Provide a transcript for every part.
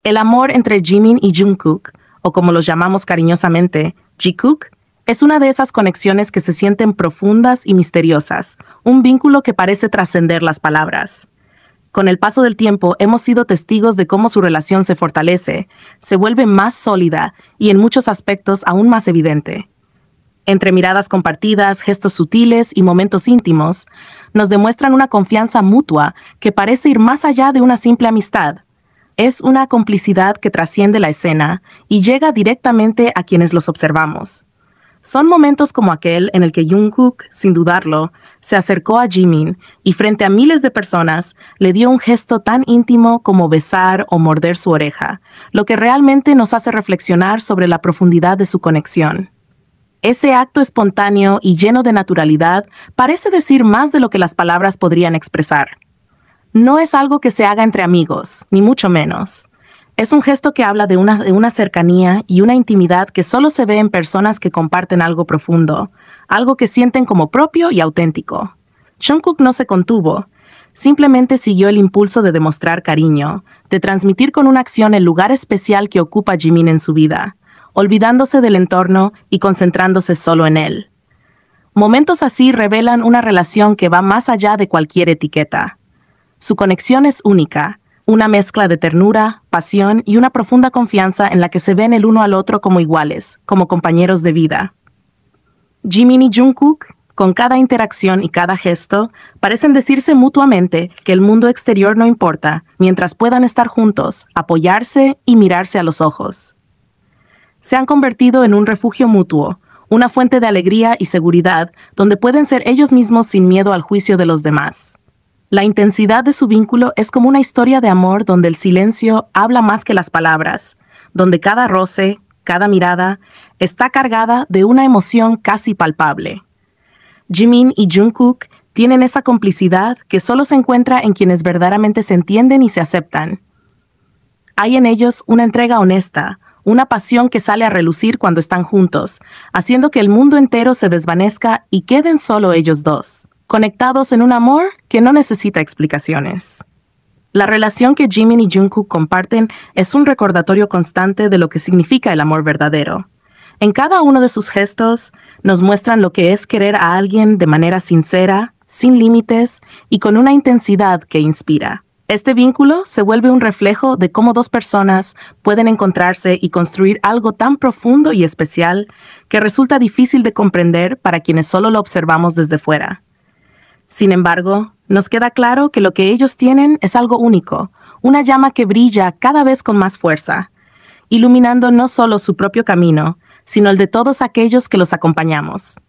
El amor entre Jimin y Jungkook, o como los llamamos cariñosamente, Jikook, es una de esas conexiones que se sienten profundas y misteriosas, un vínculo que parece trascender las palabras. Con el paso del tiempo hemos sido testigos de cómo su relación se fortalece, se vuelve más sólida y en muchos aspectos aún más evidente. Entre miradas compartidas, gestos sutiles y momentos íntimos, nos demuestran una confianza mutua que parece ir más allá de una simple amistad. Es una complicidad que trasciende la escena y llega directamente a quienes los observamos. Son momentos como aquel en el que Jungkook, sin dudarlo, se acercó a Jimin y frente a miles de personas le dio un gesto tan íntimo como besar o morder su oreja, lo que realmente nos hace reflexionar sobre la profundidad de su conexión. Ese acto espontáneo y lleno de naturalidad parece decir más de lo que las palabras podrían expresar. No es algo que se haga entre amigos, ni mucho menos. Es un gesto que habla de una cercanía y una intimidad que solo se ve en personas que comparten algo profundo, algo que sienten como propio y auténtico. Jungkook no se contuvo, simplemente siguió el impulso de demostrar cariño, de transmitir con una acción el lugar especial que ocupa Jimin en su vida, olvidándose del entorno y concentrándose solo en él. Momentos así revelan una relación que va más allá de cualquier etiqueta. Su conexión es única, una mezcla de ternura, pasión y una profunda confianza en la que se ven el uno al otro como iguales, como compañeros de vida. Jimin y Jungkook, con cada interacción y cada gesto, parecen decirse mutuamente que el mundo exterior no importa, mientras puedan estar juntos, apoyarse y mirarse a los ojos. Se han convertido en un refugio mutuo, una fuente de alegría y seguridad donde pueden ser ellos mismos sin miedo al juicio de los demás. La intensidad de su vínculo es como una historia de amor donde el silencio habla más que las palabras, donde cada roce, cada mirada, está cargada de una emoción casi palpable. Jimin y Jungkook tienen esa complicidad que solo se encuentra en quienes verdaderamente se entienden y se aceptan. Hay en ellos una entrega honesta, una pasión que sale a relucir cuando están juntos, haciendo que el mundo entero se desvanezca y queden solo ellos dos, conectados en un amor que no necesita explicaciones. La relación que Jimin y Jungkook comparten es un recordatorio constante de lo que significa el amor verdadero. En cada uno de sus gestos nos muestran lo que es querer a alguien de manera sincera, sin límites y con una intensidad que inspira. Este vínculo se vuelve un reflejo de cómo dos personas pueden encontrarse y construir algo tan profundo y especial que resulta difícil de comprender para quienes solo lo observamos desde fuera. Sin embargo, nos queda claro que lo que ellos tienen es algo único, una llama que brilla cada vez con más fuerza, iluminando no solo su propio camino, sino el de todos aquellos que los acompañamos.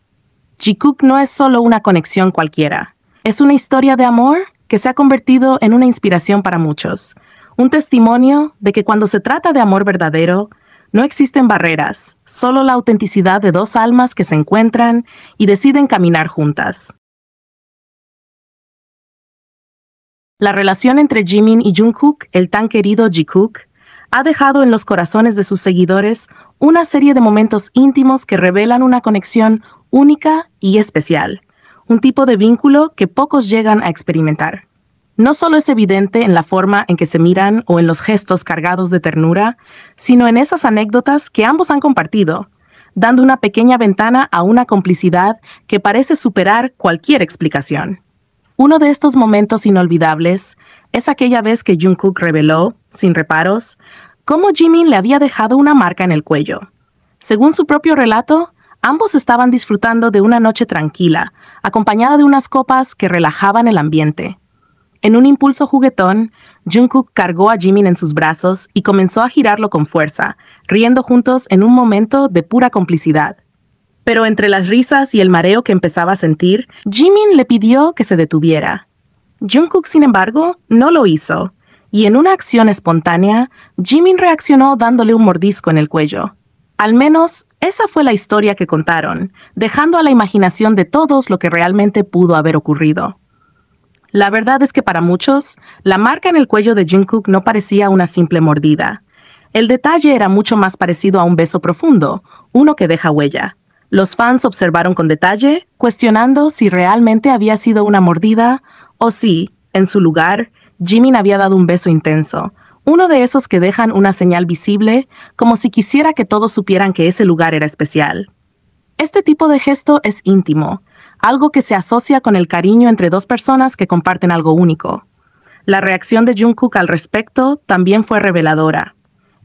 Jikook no es solo una conexión cualquiera, es una historia de amor que se ha convertido en una inspiración para muchos, un testimonio de que cuando se trata de amor verdadero, no existen barreras, solo la autenticidad de dos almas que se encuentran y deciden caminar juntas. La relación entre Jimin y Jungkook, el tan querido Jikook, ha dejado en los corazones de sus seguidores una serie de momentos íntimos que revelan una conexión única y especial, un tipo de vínculo que pocos llegan a experimentar. No solo es evidente en la forma en que se miran o en los gestos cargados de ternura, sino en esas anécdotas que ambos han compartido, dando una pequeña ventana a una complicidad que parece superar cualquier explicación. Uno de estos momentos inolvidables es aquella vez que Jungkook reveló, sin reparos, cómo Jimin le había dejado una marca en el cuello. Según su propio relato, ambos estaban disfrutando de una noche tranquila, acompañada de unas copas que relajaban el ambiente. En un impulso juguetón, Jungkook cargó a Jimin en sus brazos y comenzó a girarlo con fuerza, riendo juntos en un momento de pura complicidad. Pero entre las risas y el mareo que empezaba a sentir, Jimin le pidió que se detuviera. Jungkook, sin embargo, no lo hizo, y en una acción espontánea, Jimin reaccionó dándole un mordisco en el cuello. Al menos, esa fue la historia que contaron, dejando a la imaginación de todos lo que realmente pudo haber ocurrido. La verdad es que para muchos, la marca en el cuello de Jungkook no parecía una simple mordida. El detalle era mucho más parecido a un beso profundo, uno que deja huella. Los fans observaron con detalle, cuestionando si realmente había sido una mordida o si, en su lugar, Jimin había dado un beso intenso, Uno de esos que dejan una señal visible, como si quisiera que todos supieran que ese lugar era especial. Este tipo de gesto es íntimo, algo que se asocia con el cariño entre dos personas que comparten algo único. La reacción de Jungkook al respecto también fue reveladora.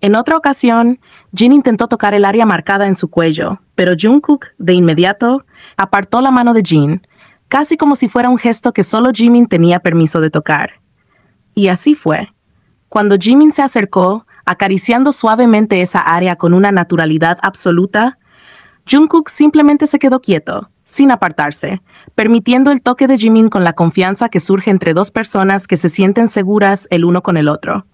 En otra ocasión, Jin intentó tocar el área marcada en su cuello, pero Jungkook, de inmediato, apartó la mano de Jin, casi como si fuera un gesto que solo Jimin tenía permiso de tocar. Y así fue. Cuando Jimin se acercó, acariciando suavemente esa área con una naturalidad absoluta, Jungkook simplemente se quedó quieto, sin apartarse, permitiendo el toque de Jimin con la confianza que surge entre dos personas que se sienten seguras el uno con el otro.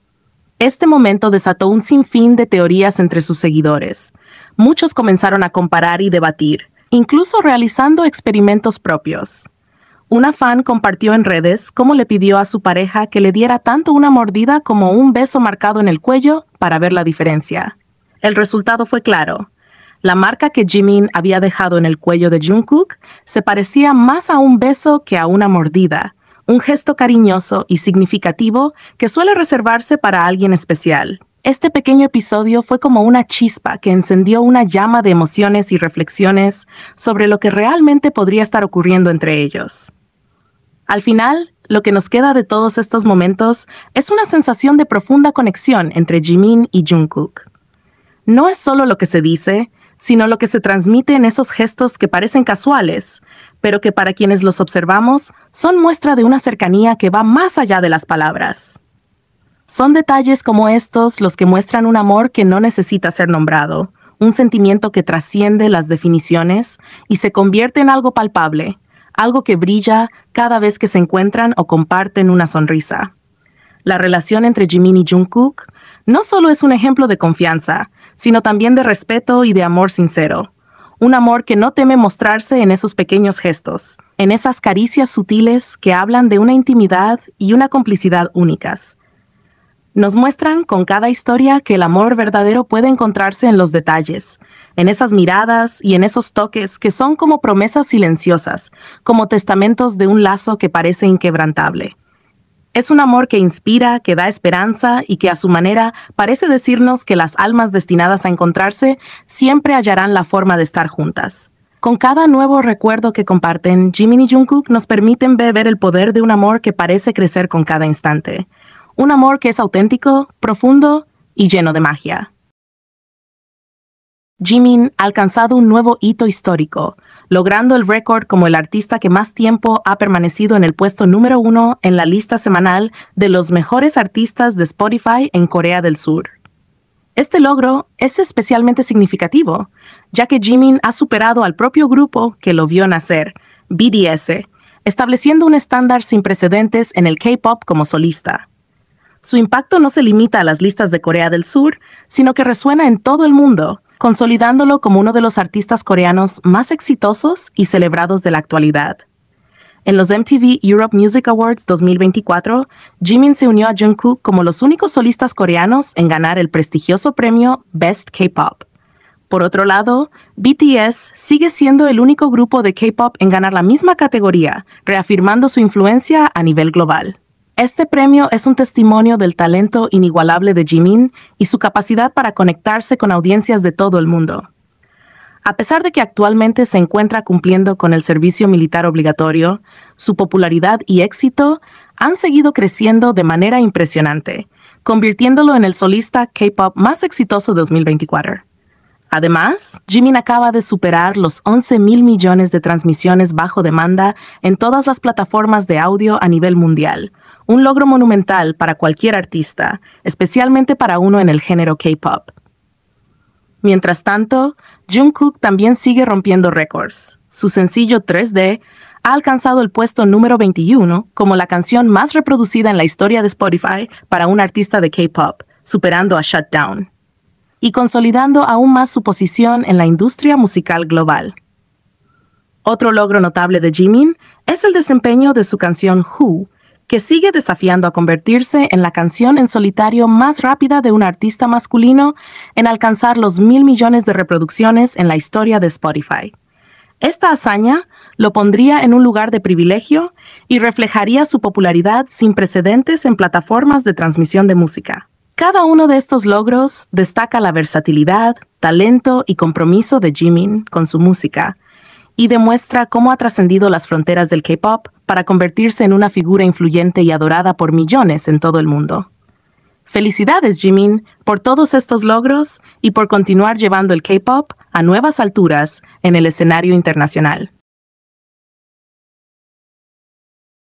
Este momento desató un sinfín de teorías entre sus seguidores. Muchos comenzaron a comparar y debatir, incluso realizando experimentos propios. Una fan compartió en redes cómo le pidió a su pareja que le diera tanto una mordida como un beso marcado en el cuello para ver la diferencia. El resultado fue claro. La marca que Jimin había dejado en el cuello de Jungkook se parecía más a un beso que a una mordida, un gesto cariñoso y significativo que suele reservarse para alguien especial. Este pequeño episodio fue como una chispa que encendió una llama de emociones y reflexiones sobre lo que realmente podría estar ocurriendo entre ellos. Al final, lo que nos queda de todos estos momentos es una sensación de profunda conexión entre Jimin y Jungkook. No es solo lo que se dice, sino lo que se transmite en esos gestos que parecen casuales, pero que para quienes los observamos son muestra de una cercanía que va más allá de las palabras. Son detalles como estos los que muestran un amor que no necesita ser nombrado, un sentimiento que trasciende las definiciones y se convierte en algo palpable, algo que brilla cada vez que se encuentran o comparten una sonrisa. La relación entre Jimin y Jungkook no solo es un ejemplo de confianza, sino también de respeto y de amor sincero. Un amor que no teme mostrarse en esos pequeños gestos, en esas caricias sutiles que hablan de una intimidad y una complicidad únicas. Nos muestran con cada historia que el amor verdadero puede encontrarse en los detalles, en esas miradas y en esos toques que son como promesas silenciosas, como testamentos de un lazo que parece inquebrantable. Es un amor que inspira, que da esperanza y que a su manera parece decirnos que las almas destinadas a encontrarse siempre hallarán la forma de estar juntas. Con cada nuevo recuerdo que comparten, Jimin y Jungkook nos permiten ver el poder de un amor que parece crecer con cada instante. Un amor que es auténtico, profundo y lleno de magia. Jimin ha alcanzado un nuevo hito histórico, logrando el récord como el artista que más tiempo ha permanecido en el puesto número 1 en la lista semanal de los mejores artistas de Spotify en Corea del Sur. Este logro es especialmente significativo, ya que Jimin ha superado al propio grupo que lo vio nacer, BTS, estableciendo un estándar sin precedentes en el K-pop como solista. Su impacto no se limita a las listas de Corea del Sur, sino que resuena en todo el mundo, consolidándolo como uno de los artistas coreanos más exitosos y celebrados de la actualidad. En los MTV Europe Music Awards 2024, Jimin se unió a Jungkook como los únicos solistas coreanos en ganar el prestigioso premio Best K-Pop. Por otro lado, BTS sigue siendo el único grupo de K-Pop en ganar la misma categoría, reafirmando su influencia a nivel global. Este premio es un testimonio del talento inigualable de Jimin y su capacidad para conectarse con audiencias de todo el mundo. A pesar de que actualmente se encuentra cumpliendo con el servicio militar obligatorio, su popularidad y éxito han seguido creciendo de manera impresionante, convirtiéndolo en el solista K-pop más exitoso de 2024. Además, Jimin acaba de superar los 11.000 millones de transmisiones bajo demanda en todas las plataformas de audio a nivel mundial, un logro monumental para cualquier artista, especialmente para uno en el género K-pop. Mientras tanto, Jungkook también sigue rompiendo récords. Su sencillo 3D ha alcanzado el puesto número 21 como la canción más reproducida en la historia de Spotify para un artista de K-pop, superando a Shut Down, y consolidando aún más su posición en la industria musical global. Otro logro notable de Jimin es el desempeño de su canción Who, que sigue desafiando a convertirse en la canción en solitario más rápida de un artista masculino en alcanzar los 1.000 millones de reproducciones en la historia de Spotify. Esta hazaña lo pondría en un lugar de privilegio y reflejaría su popularidad sin precedentes en plataformas de transmisión de música. Cada uno de estos logros destaca la versatilidad, talento y compromiso de Jimin con su música, y demuestra cómo ha trascendido las fronteras del K-pop para convertirse en una figura influyente y adorada por millones en todo el mundo. Felicidades, Jimin, por todos estos logros y por continuar llevando el K-pop a nuevas alturas en el escenario internacional.